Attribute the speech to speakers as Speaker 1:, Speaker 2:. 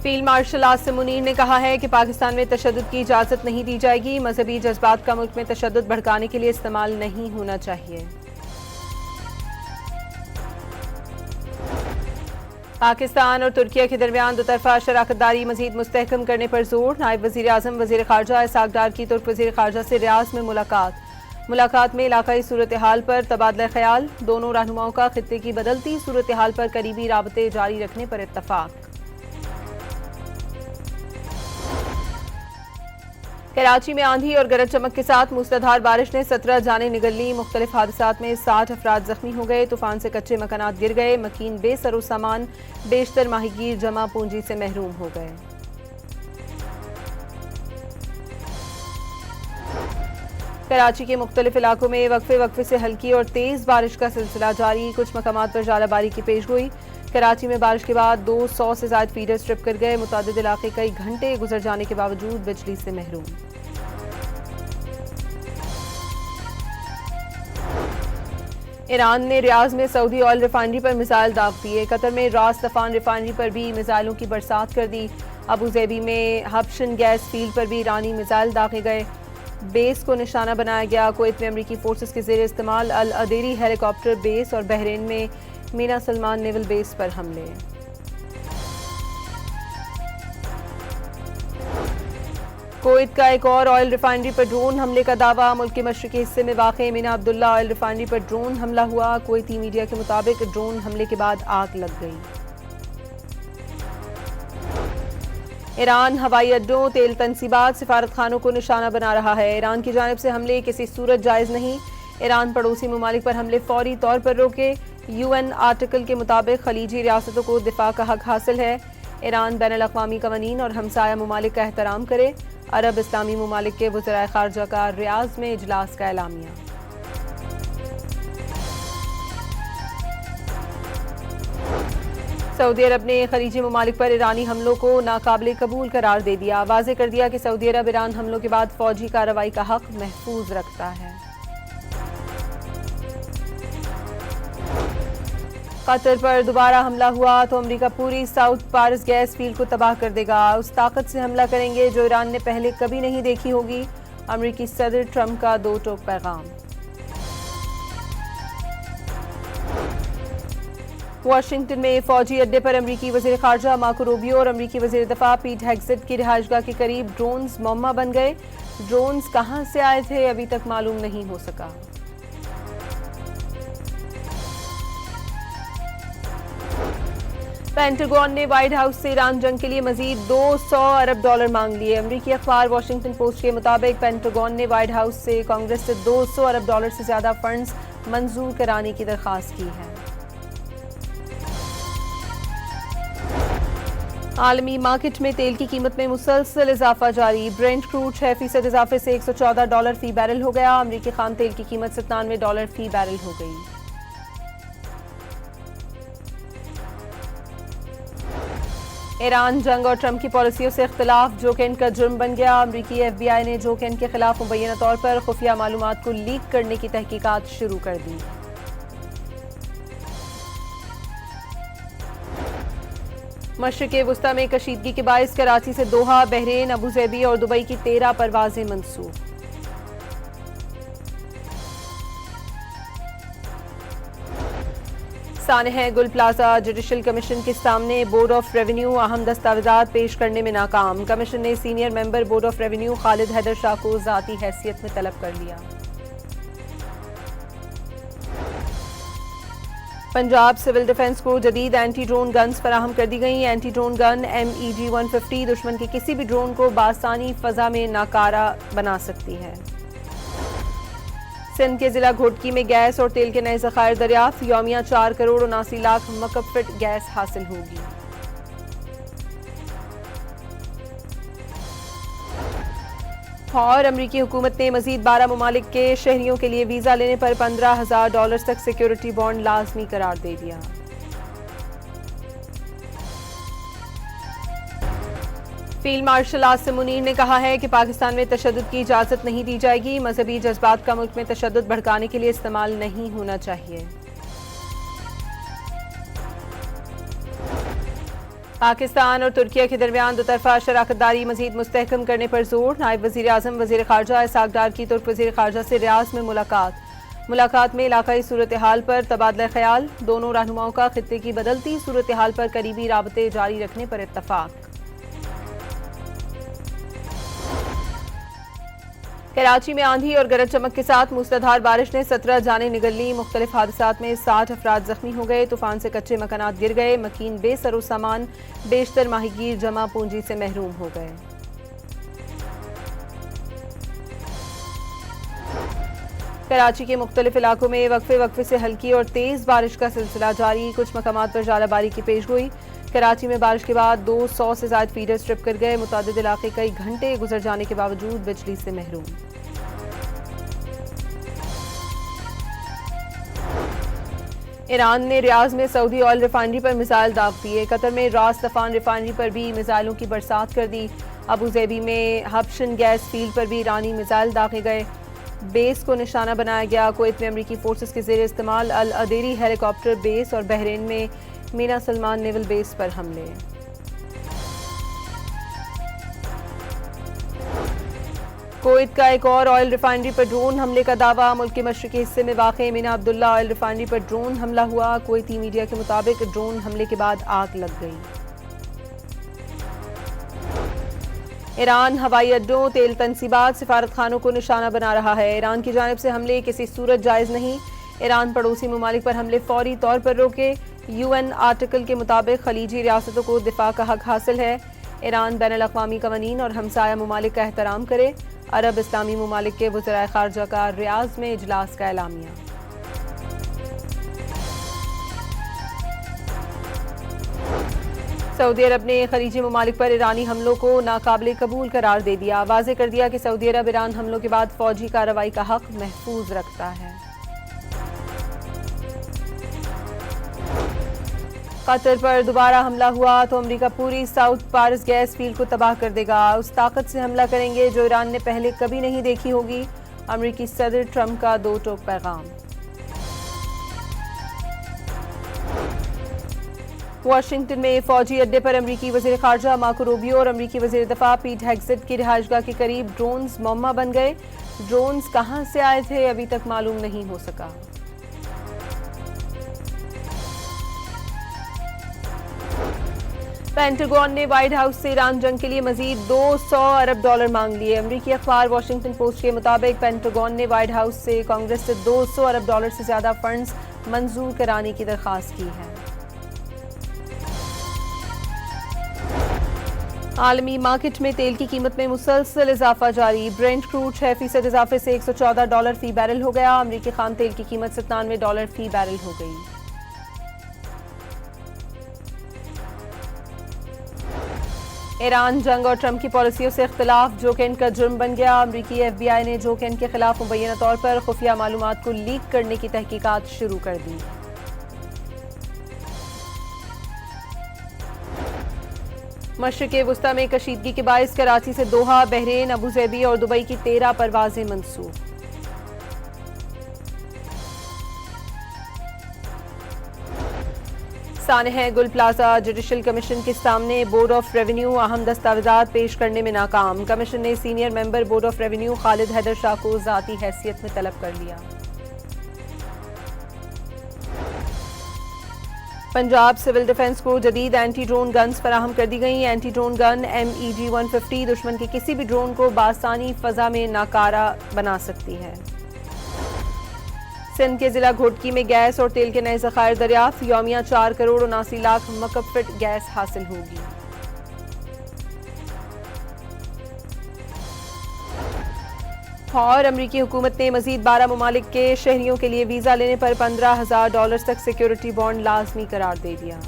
Speaker 1: Field marshal Asim Munir ने कहा है कि पाकिस्तान में तशद्दुद की इजाज़त नहीं दी जाएगी। मजहबी जज्बात का मुल्क में तशद्दुद भड़काने के लिए इस्तेमाल नहीं होना चाहिए। पाकिस्तान और तुर्किया के दरमियान दोतरफा शराकतदारी मजीद मुस्तहकम करने पर जोर। नायब वज़ीर आज़म वज़ीर ख़ारजा इसहाक डार की तुर्क वज़ीर ख़ारजा से रियाज में मुलाकात में इलाकाई सूरत हाल पर तबादला ख्याल। दोनों रहनुमाओं का खित्ते की बदलती सूरत हाल पर करीबी राबते जारी रखने पर इत्तफाक। कराची में आंधी और गरज चमक के साथ मूसलाधार बारिश ने 17 जानें निगल ली। मुख्तलिफ हादसात में 60 अफराद जख्मी हो गए। तूफान से कच्चे मकानात गिर गए। मकीन बेसरो सामान, बेशतर माहीगीर जमा पूंजी से महरूम हो गए। कराची के मुख्तलिफ इलाकों में वक्फे से हल्की और तेज बारिश का सिलसिला जारी। कुछ मकामात पर जालाबारी की पेशगोई। कराची में बारिश के बाद 200 से ज्यादा फीडर स्ट्रिप कर गए। मुतादिद इलाके कई घंटे गुजर जाने के बावजूद बिजली से महरूम। ईरान ने रियाज में सऊदी ऑयल रिफाइनरी पर मिसाइल दाग दिए। कतर में रास तफान रिफाइनरी पर भी मिसाइलों की बरसात कर दी। अबू ज़ेबी में हब्शन गैस फील्ड पर भी ईरानी मिसाइल दागे गए। बेस को निशाना बनाया गया। कुवैत में अमरीकी फोर्सेस के ज़ेर इस्तेमाल अल अदेरी हेलीकॉप्टर बेस और बहरीन में मीना सलमान नेवल बेस पर हमले। कुवैत का एक और ऑयल रिफाइनरी पर ड्रोन हमले का दावा। मुल्क के मशरकी हिस्से में वाक़े मीना अब्दुल्ला ऑयल रिफाइनरी पर ड्रोन हमला हुआ। कुवैती मीडिया के मुताबिक ड्रोन हमले के बाद आग लग गई। ईरान हवाई अड्डों, तेल तनसीबात, सिफारत खानों को निशाना बना रहा है। ईरान की जानिब से हमले किसी सूरत जायज़ नहीं। ईरान पड़ोसी ममालिक पर हमले फौरी तौर पर रोके। UN आर्टिकल के मुताबिक खलीजी रियासतों को दिफा का हक हासिल है। ईरान बैनुल अक़वामी कवानीन और हमसाया ममालिक का एहतराम करे। अरब इस्लामी ममालिक के वज़राए ख़ारजा का रियाज में इजलास का एलामिया। सऊदी अरब ने खलीजी ममालिक पर ईरानी हमलों को नाकाबिले कबूल करार दे दिया। वाज़ेह कर दिया कि सऊदी अरब ईरान हमलों के बाद फौजी कार्रवाई का हक महफूज रखता है। कतर पर दोबारा हमला हुआ तो अमेरिका पूरी साउथ पारस गैस फील्ड को तबाह कर देगा। उस ताकत से हमला करेंगे जो ईरान ने पहले कभी नहीं देखी होगी। अमेरिकी सदर ट्रंप का दो टोक पैगाम। वाशिंगटन में फौजी अड्डे पर अमेरिकी वज़ीर ख़ारजा मार्को रूबियो और अमेरिकी वज़ीर दफ़ा पीट हेग्सेट की रिहाइशगाह के करीब ड्रोन्स मौमा बन गए। ड्रोन्स कहां से आए थे अभी तक मालूम नहीं हो सका। पेंटागन ने व्हाइट हाउस से ईरान जंग के लिए मजीद $200 अरब मांग लिए। अमरीकी अखबार वॉशिंगटन पोस्ट के मुताबिक पेंटागन ने व्हाइट हाउस से कांग्रेस से $200 अरब से ज्यादा फंड्स मंजूर कराने की दरख्वास्त की है। आलमी मार्केट में तेल की कीमत में मुसलसल इजाफा जारी। ब्रेंट क्रूड 6% इजाफे से $114 फी बैरल हो गया। अमरीकी खाम तेल की कीमत $97 फी बैरल हो गई। ईरान जंग और ट्रंप की पॉलिसियों से इख्तिलाफ जोकेन का जुर्म बन गया। अमरीकी FBI ने जोकेन के खिलाफ मुबैना तौर पर खुफिया मालूमात को लीक करने की तहकीकात शुरू कर दी। मशरिक़ वुस्ता में कशीदगी के बाइस कराची से दोहा, बहरीन, अबू ज़ेबी और दुबई की 13 परवाजें मंसूख। सानह गुल प्लाजा जुडिशल कमीशन के सामने बोर्ड ऑफ रेवेन्यू अहम दस्तावेजात पेश करने में नाकाम। कमीशन ने senior member board of revenue Khalid Haider Shah को ज़ाती हैसियत में तलब कर लिया। पंजाब सिविल डिफेंस को जदीद एंटी ड्रोन गन्स फराहम कर दी गई। एंटी ड्रोन गन MEG 150 दुश्मन के किसी भी ड्रोन को बासानी फजा में नाकारा बना सकती है। सिंध के जिला घोटकी में गैस और तेल के नए ज़खायर दरियाफ्त। यौमिया 4 करोड़ 79 लाख मकब फीट गैस हासिल होगी। और अमरीकी हुकूमत ने मजीद 12 ममालिक के शहरियों के लिए वीज़ा लेने पर $15,000 तक सिक्योरिटी बॉन्ड लाजमी करार दे दिया। फील्ड मार्शल आसिम मुनीर ने कहा है कि पाकिस्तान में तशद्दुद की इजाज़त नहीं दी जाएगी। मजहबी जज्बात का मुल्क में तशद्दुद भड़काने के लिए इस्तेमाल नहीं होना चाहिए। पाकिस्तान और तुर्किया के दरमियान दोतरफा शराकतदारी मजीद मुस्तहकम करने पर जोर। नायब वज़ीर आज़म वज़ीर ख़ारजा इसहाक डार की तुर्क वज़ीर ख़ारजा से रियाज में मुलाकात में इलाकाई सूरत हाल पर तबादला ख्याल। दोनों रहनुमाओं का खित्ते की बदलती सूरत हाल पर करीबी राबते जारी रखने पर इत्तफाक। कराची में आंधी और गरज चमक के साथ मूसलाधार बारिश ने 17 जानें निगल ली। मुख्तलिफ हादसात में 60 अफराद जख्मी हो गए। तूफान से कच्चे मकानात गिर गए। मकीन बेसरो सामान, बेशतर माहीगीर जमा पूंजी से महरूम हो गए। कराची के मुख्तलिफ इलाकों में वक्फे से हल्की और तेज बारिश का सिलसिला जारी। कुछ मकामात पर जालाबारी की पेशगोई। कराची में बारिश के बाद 200 से ज्यादा फीडर स्ट्रिप कर गए। मुतादिद इलाके कई घंटे गुजर जाने के बावजूद बिजली से महरूम। ईरान ने रियाज में सऊदी ऑयल रिफाइनरी पर मिसाइल दाग दिए। कतर में रास तफान रिफाइनरी पर भी मिसाइलों की बरसात कर दी। अबू ज़ेबी में हब्शन गैस फील्ड पर भी ईरानी मिसाइल दागे गए। बेस को निशाना बनाया गया। कुवैत में अमरीकी फोर्सेस के ज़ेर इस्तेमाल अल अदेरी हेलीकॉप्टर बेस और बहरीन में मीना सलमान नेवल बेस पर हमले। कुवैत का एक और ऑयल रिफाइनरी पर ड्रोन हमले का दावा। मुल्क के मशरकी हिस्से में वाक़े मीना अब्दुल्ला ऑयल रिफाइनरी पर ड्रोन हमला हुआ। कुवैती मीडिया के मुताबिक ड्रोन हमले के बाद आग लग गई। ईरान हवाई अड्डों, तेल तनसीबात, सिफारत खानों को निशाना बना रहा है। ईरान की जानिब से हमले किसी सूरत जायज़ नहीं। ईरान पड़ोसी ममालिक पर हमले फौरी तौर पर रोके। UN आर्टिकल के मुताबिक खलीजी रियासतों को दिफा का हक हासिल है। ईरान बैनुल अक़वामी क़वानीन और हमसाया ममालिक का एहतराम करे। अरब इस्लामी ममालिक के वज़राए ख़ारजा का रियाज में इजलास का एलामिया। सऊदी अरब ने खलीजी ममालिक पर ईरानी हमलों को नाकाबिले कबूल करार दे दिया। वाज़ेह कर दिया कि सऊदी अरब ईरान हमलों के बाद फौजी कार्रवाई का हक महफूज रखता है। कतर पर दोबारा हमला हुआ तो अमेरिका पूरी साउथ पारस गैस फील्ड को तबाह कर देगा। उस ताकत से हमला करेंगे जो ईरान ने पहले कभी नहीं देखी होगी। अमेरिकी सदर ट्रंप का दो टोक पैगाम। वाशिंगटन में फौजी अड्डे पर अमेरिकी वज़ीर ख़ारजा मार्को रूबियो और अमेरिकी वज़ीर दफ़ा पीट हेग्सेट की रिहाइशगाह के करीब ड्रोन्स मौमा बन गए। ड्रोन्स कहां से आए थे अभी तक मालूम नहीं हो सका। पेंटागन ने व्हाइट हाउस से ईरान जंग के लिए मजीद $200 अरब मांग लिए। अमरीकी अखबार वॉशिंगटन पोस्ट के मुताबिक पेंटागन ने व्हाइट हाउस से कांग्रेस से $200 अरब से ज्यादा फंड्स मंजूर कराने की दरख्वास्त की है। आलमी मार्केट में तेल की कीमत में मुसलसल इजाफा जारी। ब्रेंट क्रूड 6% इजाफे से $114 फी बैरल हो गया। अमरीकी खाम तेल की कीमत $97 फी बैरल हो गई। ईरान जंग और ट्रंप की पॉलिसियों से इख्तिलाफ जोकेन का जुर्म बन गया। अमरीकी FBI ने जोकेन के खिलाफ मुबैना तौर पर खुफिया मालूमात को लीक करने की तहकीकात शुरू कर दी। मशरिक़ वुस्ता में कशीदगी के बाइस कराची से दोहा, बहरीन, अबू ज़ेबी और दुबई की 13 परवाजें मंसूख। सानह गुल प्लाजा जुडिशल कमीशन के सामने बोर्ड ऑफ रेवेन्यू अहम दस्तावेजात पेश करने में नाकाम। कमीशन ने senior member board of revenue Khalid Haider Shah को ज़ाती हैसियत में तलब कर लिया। पंजाब सिविल डिफेंस को जदीद एंटी ड्रोन गन्स फराहम कर दी गई। एंटी ड्रोन गन MEG 150 दुश्मन के किसी भी ड्रोन को बासानी फजा में नाकारा बना सकती है। सिंध के जिला घोटकी में गैस और तेल के नए ज़खायर दरियाफ्त। यौमिया 4 करोड़ 79 लाख मकब फीट गैस हासिल होगी। और अमरीकी हुकूमत ने मजीद 12 ममालिक के शहरियों के लिए वीज़ा लेने पर $15,000 तक सिक्योरिटी बॉन्ड लाजमी करार दे दिया।